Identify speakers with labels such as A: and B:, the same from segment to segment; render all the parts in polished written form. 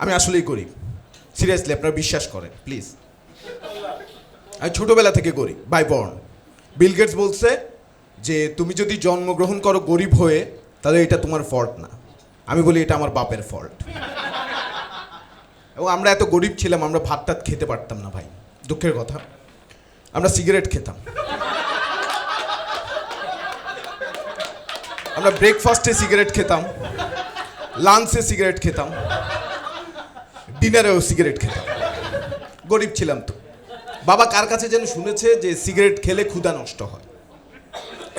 A: আমি আসলেই গরিব, সিরিয়াসলি আপনারা বিশ্বাস করেন প্লিজ। আমি ছোটবেলা থেকে গরিব, বাই বর্ন। বিল গেটস বলছে যে তুমি যদি জন্মগ্রহণ করো গরিব হয়ে, তাহলে এটা তোমার ফল্ট না। আমি বলি এটা আমার বাপের ফল্ট। এবং আমরা এত গরিব ছিলাম, আমরা ভাত টাত খেতে পারতাম না ভাই, দুঃখের কথা। আমরা সিগারেট খেতাম। আমরা ব্রেকফাস্টে সিগারেট খেতাম, লাঞ্চে সিগারেট খেতাম, ডিনারেও সিগারেট খেতাম। গরিব ছিলাম তো। বাবা কার কাছে যেন শুনেছে যে সিগারেট খেলে ক্ষুধা নষ্ট হয়,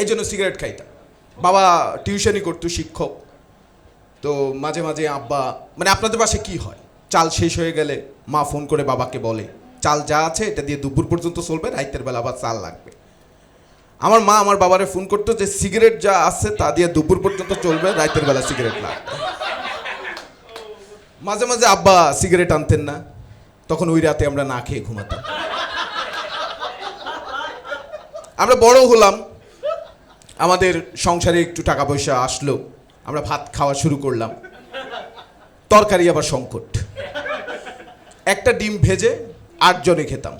A: এই জন্য সিগারেট খাইতাম। বাবা টিউশনই করতো, শিক্ষক। তো মাঝে মাঝে আব্বা, মানে আপনাদের বাসায় কি হয়, চাল শেষ হয়ে গেলে মা ফোন করে বাবাকে বলে চাল যা আছে এটা দিয়ে দুপুর পর্যন্ত চলবে, রাতের বেলা আবার চাল লাগবে। আমার মা আমার বাবারে ফোন করতো যে সিগারেট যা আছে তা দিয়ে দুপুর পর্যন্ত চলবে, রাতের বেলা সিগারেট লাগবে। মাঝে মাঝে আব্বা সিগারেট আনতেন না, তখন ওই রাতে আমরা না খেয়ে ঘুমাতাম। আমরা বড় হলাম, আমাদের সংসারে একটু টাকা পয়সা আসলো, আমরা ভাত খাওয়া শুরু করলাম। তরকারি আবার সংকট। একটা ডিম ভেজে 8 জনে খেতাম,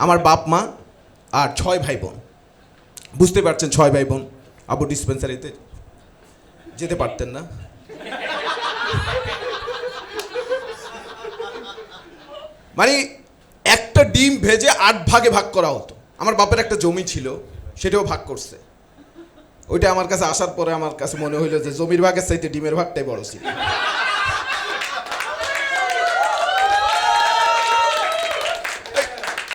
A: আমার বাপ মা আর 6 ভাই বোন। বুঝতে পারছেন, 6 ভাই বোন। আবু ডিসপেন্সারিতে যেতে পারতেন না। মানে একটা ডিম ভেজে 8 ভাগে ভাগ করা হতো। আমার বাপের একটা জমি ছিল, সেটাও ভাগ করছে। ওইটা আমার কাছে আসার পরে আমার কাছে মনে হইলো যে জমির ভাগের চাইতে ডিমের ভাগটাই বড় ছিল।